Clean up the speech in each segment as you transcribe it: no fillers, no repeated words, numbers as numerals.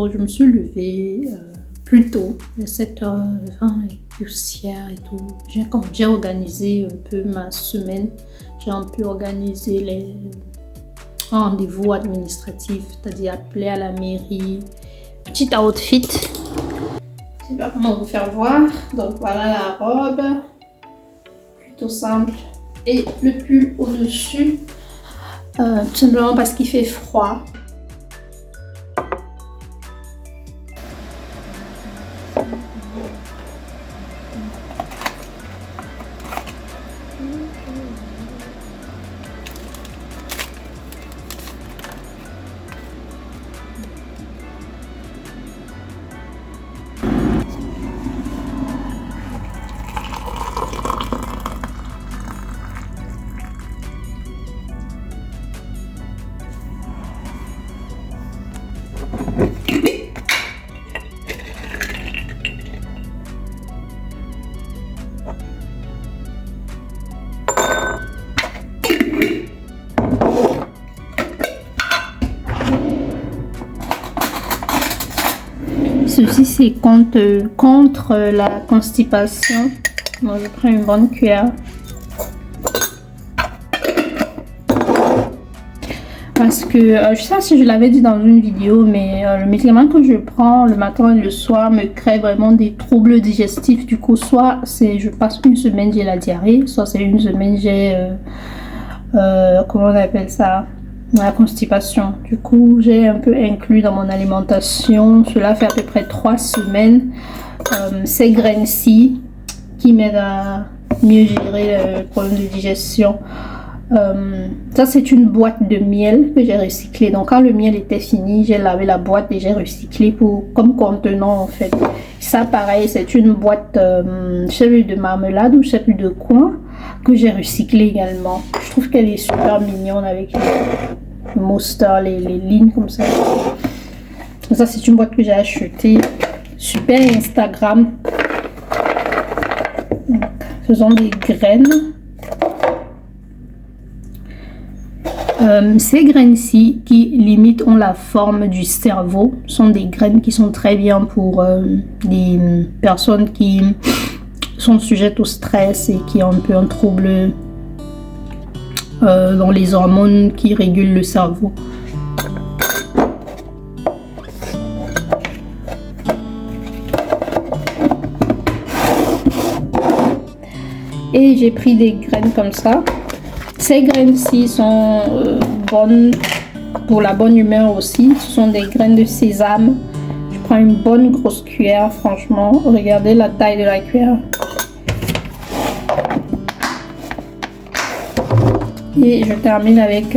Je me suis levée plus tôt, à 7h20, et poussière et tout. J'ai organisé un peu ma semaine. J'ai un peu organisé les rendez-vous administratifs, c'est-à-dire appeler à la mairie. Petit outfit. Je sais pas comment vous faire voir. Donc voilà la robe. Plutôt simple. Et le pull au-dessus. Tout simplement parce qu'il fait froid. Ceci c'est contre la constipation. Moi je prends une bonne cuillère. Parce que je sais pas si je l'avais dit dans une vidéo, mais le médicament que je prends le matin et le soir me crée vraiment des troubles digestifs. Du coup, soit je passe une semaine j'ai la diarrhée, soit c'est une semaine j'ai comment on appelle ça, la constipation. Du coup, j'ai un peu inclus dans mon alimentation. Cela fait à peu près 3 semaines. Ces graines-ci qui m'aident à mieux gérer le problème de digestion. Ça c'est une boîte de miel que j'ai recyclé. Donc quand le miel était fini, j'ai lavé la boîte et j'ai recyclé comme contenant en fait. Ça pareil, c'est une boîte je sais plus de marmelade ou je sais plus de quoi que j'ai recyclé également. Je trouve qu'elle est super mignonne avec les mouster, les lignes comme ça. Ça c'est une boîte que j'ai achetée. Super Instagram. Donc, faisons des graines. Ces graines-ci qui limite ont la forme du cerveau sont des graines qui sont très bien pour les personnes qui sont sujettes au stress et qui ont un peu un trouble dans les hormones qui régulent le cerveau. Et j'ai pris des graines comme ça. Ces graines-ci sont bonnes pour la bonne humeur aussi. Ce sont des graines de sésame. Je prends une bonne grosse cuillère, franchement. Regardez la taille de la cuillère. Et je termine avec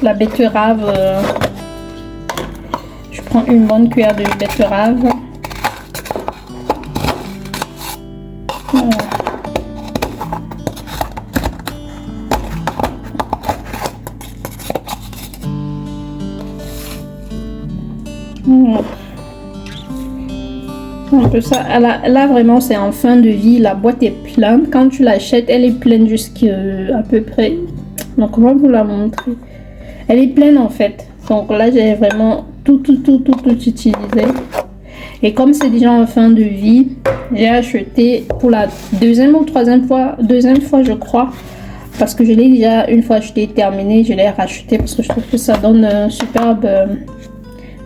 la betterave. Je prends une bonne cuillère de betterave. Voilà. Un peu ça. Là vraiment c'est en fin de vie. La boîte est pleine. Quand tu l'achètes, elle est pleine jusqu'à à peu près. Donc comment vous la montrer? Elle est pleine en fait. Donc là j'ai vraiment tout utilisé. Et comme c'est déjà en fin de vie, j'ai acheté pour la deuxième ou troisième fois, je crois. Parce que je l'ai déjà une fois acheté terminé, je l'ai racheté parce que je trouve que ça donne une superbe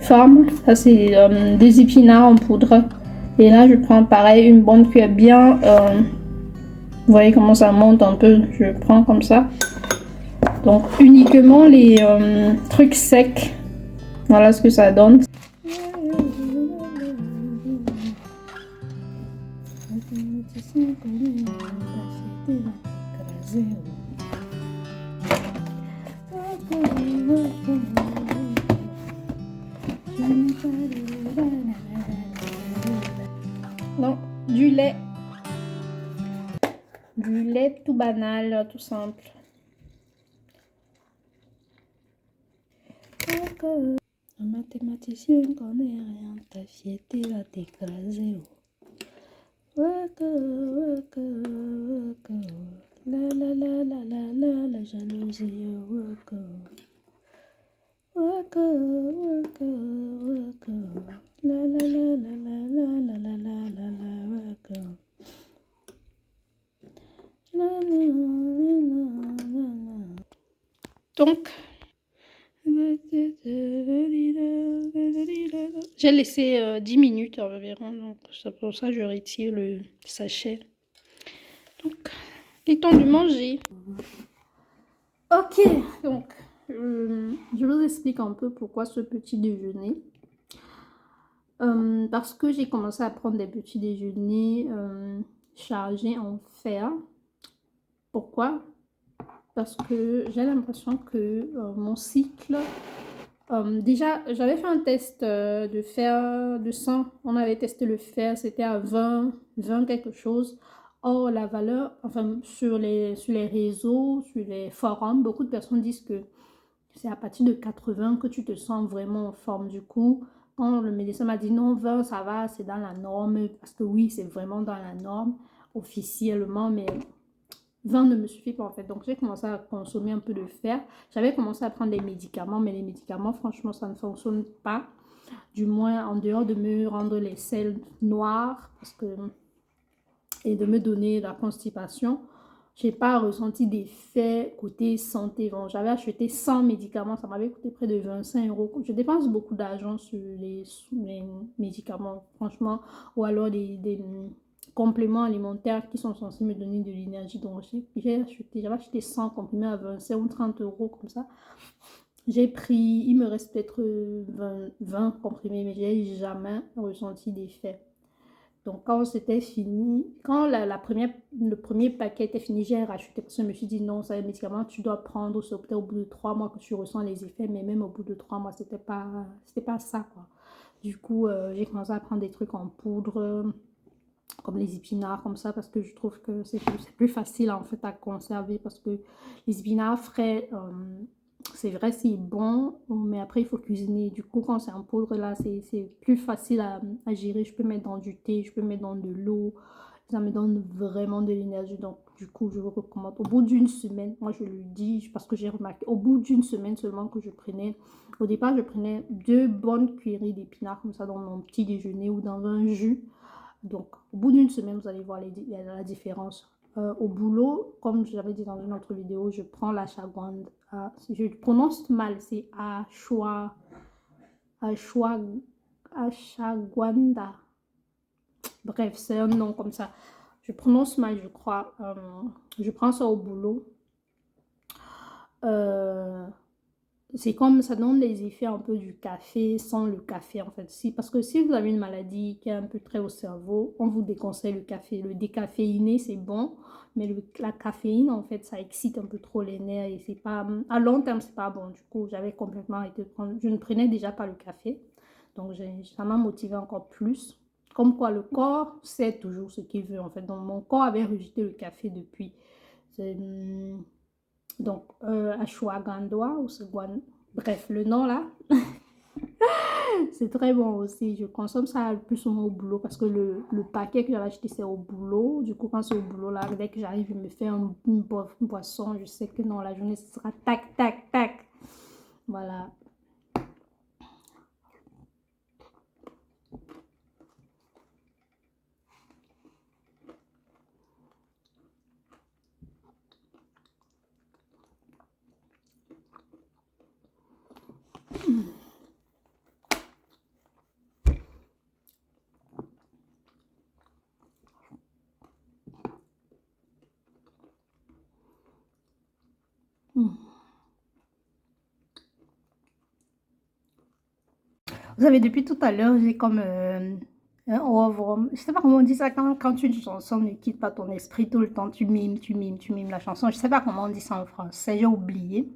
forme. Ça c'est des épinards en poudre. Et là je prends pareil une bonne cuillère bien. Vous voyez comment ça monte un peu. Je prends comme ça. Donc uniquement les trucs secs. Voilà ce que ça donne. Non, du lait tout banal, tout simple. Un mathématicien connaît rien, ta fierté va t'écraser. Waka, la la la la la la, la jalousie, waka. Waka, waka, waka. La la la la la la la la la la waka. La la la la la la. Donc, j'ai laissé 10 minutes environ, donc c'est pour ça que je retire le sachet. Donc, il est temps de manger. Ok, donc je vous explique un peu pourquoi ce petit déjeuner. Parce que j'ai commencé à prendre des petits déjeuners chargés en fer. Pourquoi? Parce que j'ai l'impression que mon cycle... déjà, j'avais fait un test de fer de sang. On avait testé le fer, c'était à 20 quelque chose. Or, la valeur, enfin, sur les réseaux, sur les forums, beaucoup de personnes disent que c'est à partir de 80 que tu te sens vraiment en forme. Du coup, quand le médecin m'a dit non, 20, ça va, c'est dans la norme. Parce que oui, c'est vraiment dans la norme officiellement, mais 20 ne me suffit pas en fait. Donc, j'ai commencé à consommer un peu de fer. J'avais commencé à prendre des médicaments, mais les médicaments, franchement, ça ne fonctionne pas. Du moins, en dehors de me rendre les selles noires et de me donner la constipation, j'ai pas ressenti d'effet côté santé. Bon, j'avais acheté 100 médicaments, ça m'avait coûté près de 25 euros. Je dépense beaucoup d'argent sur les médicaments, franchement, ou alors des compléments alimentaires qui sont censés me donner de l'énergie. Donc, j'avais acheté 100 comprimés à 25 ou 30 euros comme ça. J'ai pris, il me reste peut-être 20 comprimés, mais j'ai jamais ressenti d'effet. Donc, quand c'était fini, quand le premier paquet était fini, j'ai racheté parce que je me suis dit non, ça, les médicaments, tu dois prendre, c'est peut-être au bout de 3 mois que tu ressens les effets, mais même au bout de 3 mois, c'était pas ça, quoi. Du coup, j'ai commencé à prendre des trucs en poudre, comme les épinards, comme ça, parce que je trouve que c'est plus facile, en fait, à conserver, parce que les épinards frais, c'est vrai, c'est bon, mais après, il faut cuisiner. Du coup, quand c'est en poudre, là, c'est plus facile à gérer. Je peux mettre dans du thé, je peux mettre dans de l'eau. Ça me donne vraiment de l'énergie. Donc, du coup, je vous recommande. Au bout d'une semaine, moi, je le dis parce que j'ai remarqué, au bout d'une semaine seulement que je prenais, au départ, je prenais 2 bonnes cuillerées d'épinards comme ça dans mon petit déjeuner ou dans un jus. Donc, au bout d'une semaine, vous allez voir la différence. Au boulot, comme je l'avais dit dans une autre vidéo, je prends l'ashwagandha. Je prononce mal, c'est ashwagandha. Bref, c'est un nom comme ça. Je prononce mal, je crois. Je prends ça au boulot. C'est comme ça donne les effets un peu du café sans le café en fait. Parce que si vous avez une maladie qui est un peu très au cerveau, on vous déconseille le café. Le décaféiné c'est bon, mais la caféine en fait ça excite un peu trop les nerfs et c'est pas, à long terme c'est pas bon. Du coup j'avais complètement arrêté de prendre, je ne prenais déjà pas le café. Donc ça m'a motivé encore plus. Comme quoi le corps sait toujours ce qu'il veut en fait. Donc mon corps avait rejeté le café depuis. Donc, ashwagandha ou bref, le nom là, c'est très bon aussi. Je consomme ça le plus souvent au boulot parce que le paquet que j'avais acheté, c'est au boulot. Du coup, quand c'est au boulot là, dès que j'arrive, je me fais une boisson. Je sais que dans la journée, ce sera tac, tac, tac. Voilà. Vous savez, depuis tout à l'heure, j'ai comme un oeuvre. Je sais pas comment on dit ça quand une chanson ne quitte pas ton esprit tout le temps. Tu mimes, tu mimes, tu mimes la chanson. Je sais pas comment on dit ça en français. J'ai oublié.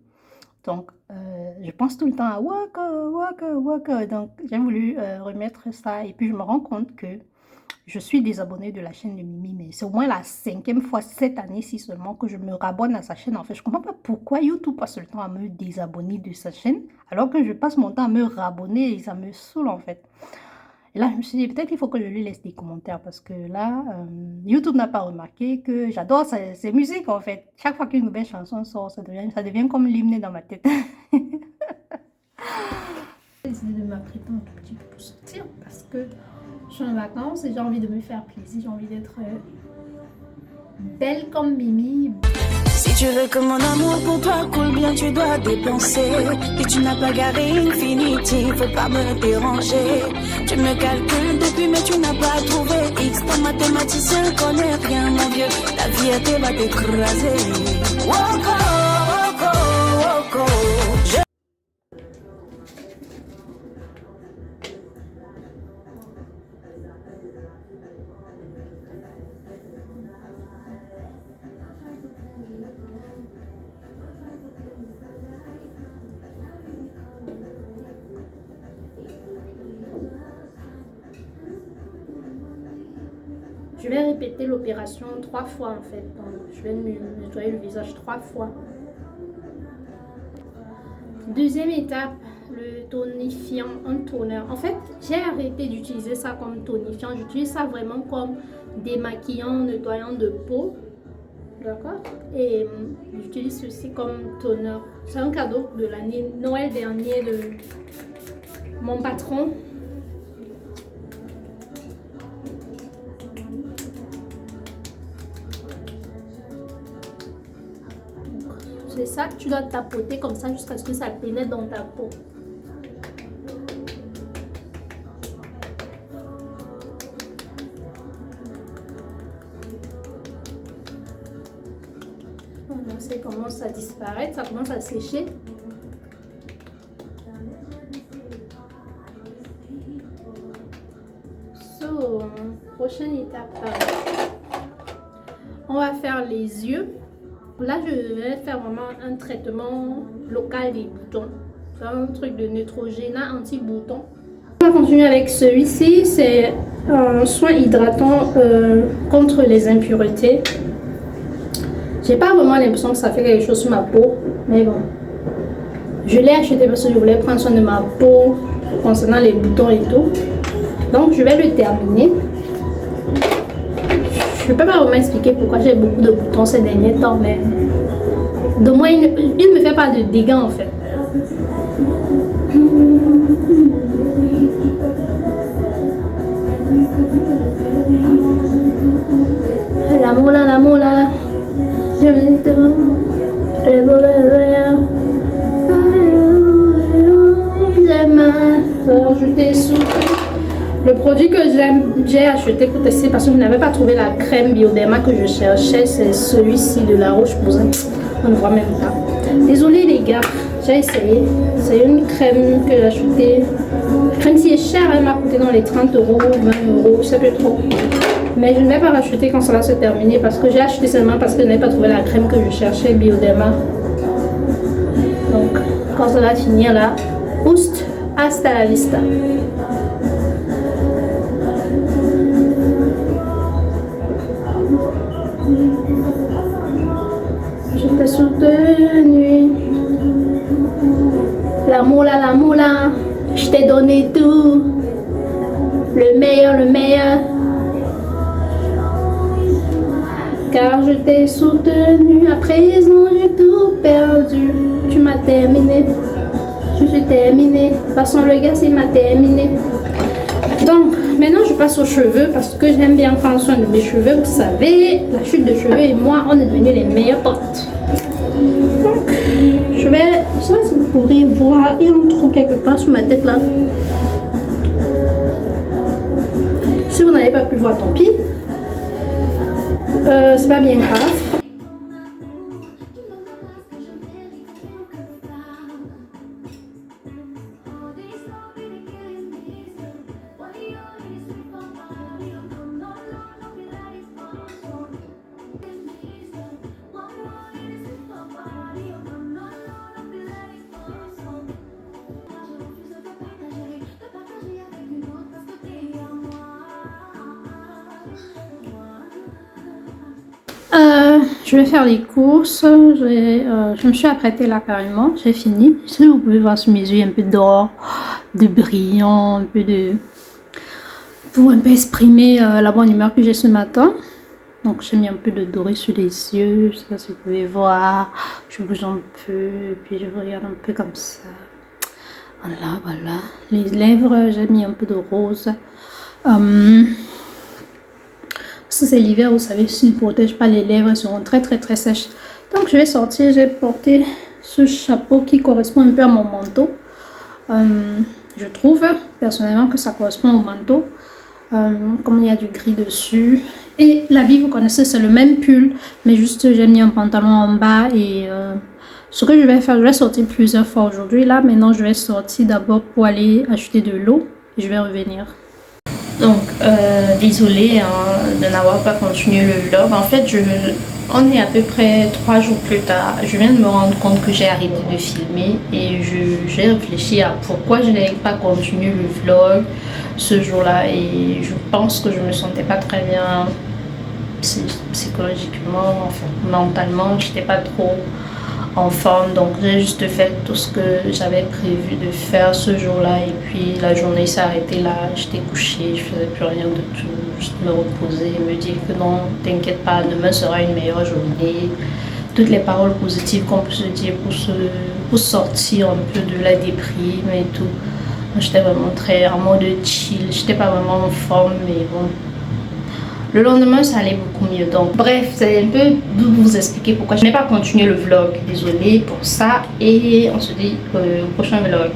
Donc, je pense tout le temps à Waka, Waka, Waka. Donc, j'ai voulu remettre ça. Et puis, je me rends compte que je suis désabonnée de la chaîne de Mimi. Mais c'est au moins la 5e fois cette année-ci seulement que je me rabonne à sa chaîne. En fait, je comprends pas pourquoi YouTube passe le temps à me désabonner de sa chaîne. Alors que je passe mon temps à me rabonner et ça me saoule en fait. Et là, je me suis dit, peut-être qu'il faut que je lui laisse des commentaires parce que là, YouTube n'a pas remarqué que j'adore ses musiques en fait. Chaque fois qu'une nouvelle chanson sort, ça devient comme l'hymne dans ma tête. décidé de m'apprêter un tout petit peu pour sortir parce que je suis en vacances et j'ai envie de me faire plaisir, j'ai envie d'être belle comme Mimi. Si tu veux que mon amour pour toi coule bien, tu dois dépenser. Et tu n'as pas garé Infinity, faut pas me déranger. Tu me calcules depuis, mais tu n'as pas trouvé X. Ton mathématicien connaît rien, mon vieux. La vérité va t'écraser. Woko, woko, woko. Je vais répéter l'opération 3 fois en fait. Donc, je vais me nettoyer le visage 3 fois. Deuxième étape, le tonifiant en toner. En fait, j'ai arrêté d'utiliser ça comme tonifiant. J'utilise ça vraiment comme démaquillant, nettoyant de peau. D'accord? Et j'utilise ceci comme toner. C'est un cadeau de l'année Noël dernier de mon patron. C'est ça que tu dois tapoter comme ça jusqu'à ce que ça pénètre dans ta peau. Voilà, ça commence à disparaître, ça commence à sécher. So, prochaine étape, on va faire les yeux. Là, je vais faire vraiment un traitement local des boutons. C'est un truc de Neutrogena anti-bouton. On va continuer avec celui-ci. C'est un soin hydratant contre les impuretés. J'ai pas vraiment l'impression que ça fait quelque chose sur ma peau. Mais bon. Je l'ai acheté parce que je voulais prendre soin de ma peau concernant les boutons et tout. Donc, je vais le terminer. Je ne peux pas vraiment expliquer pourquoi j'ai beaucoup de boutons ces derniers temps, mais de moins il ne me fait pas de dégâts en fait. L'amour là, je me rajouter sous. Le produit que j'ai acheté pour tester parce que je n'avais pas trouvé la crème Bioderma que je cherchais, c'est celui-ci de la Roche-Posay. On ne voit même pas. Désolée les gars, j'ai essayé. C'est une crème que j'ai achetée. La crème si est chère, elle m'a coûté dans les 30 €, 20 €, je sais plus trop. Mais je ne vais pas racheter quand ça va se terminer parce que j'ai acheté seulement parce que je n'avais pas trouvé la crème que je cherchais, Bioderma. Donc quand ça va finir là, oust, hasta la vista. Je t'ai soutenu. L'amour là, je t'ai donné tout. Le meilleur. Car je t'ai soutenu, à présent j'ai tout perdu. Tu m'as terminé, je suis terminée. De toute façon, le gars, il m'a terminé. Donc, maintenant je passe aux cheveux parce que j'aime bien prendre soin de mes cheveux. Vous savez, la chute de cheveux et moi, on est devenus les meilleurs potes. Donc, je sais pas si vous pourrez voir, il y a un trou quelque part sur ma tête là. Si vous n'avez pas pu voir, tant pis. C'est pas bien grave. Je vais faire les courses. Je me suis apprêtée là carrément. J'ai fini. Si vous pouvez voir sur mes yeux, un peu d'or, de brillant, un peu de... pour un peu exprimer la bonne humeur que j'ai ce matin. Donc j'ai mis un peu de doré sur les yeux. Je sais pas si vous pouvez voir. Je bouge un peu. Puis je regarde un peu comme ça. Voilà, voilà. Les lèvres, j'ai mis un peu de rose. Si c'est l'hiver, vous savez, s'il ne protège pas les lèvres, elles seront très très très sèches. Donc je vais sortir, j'ai porté ce chapeau qui correspond un peu à mon manteau. Je trouve personnellement que ça correspond au manteau. Comme il y a du gris dessus. Et l'habit, vous connaissez, c'est le même pull, mais juste j'ai mis un pantalon en bas. Et ce que je vais faire, je vais sortir plusieurs fois aujourd'hui. Là, maintenant, je vais sortir d'abord pour aller acheter de l'eau et je vais revenir. Donc, désolée de n'avoir pas continué le vlog. En fait, on est à peu près 3 jours plus tard. Je viens de me rendre compte que j'ai arrêté de filmer et j'ai réfléchi à pourquoi je n'avais pas continué le vlog ce jour-là. Et je pense que je me sentais pas très bien psychologiquement, enfin mentalement. J'étais pas trop en forme, donc j'ai juste fait tout ce que j'avais prévu de faire ce jour-là et puis la journée s'est arrêtée là, j'étais couchée, je faisais plus rien de tout, juste me reposer et me dire que non, t'inquiète pas, demain sera une meilleure journée. Toutes les paroles positives qu'on peut se dire pour sortir un peu de la déprime et tout. J'étais vraiment très en mode chill, j'étais pas vraiment en forme, mais bon. Le lendemain, ça allait beaucoup mieux. Donc, bref, c'est un peu vous expliquer pourquoi je n'ai pas continué le vlog. Désolée pour ça. Et on se dit au prochain vlog.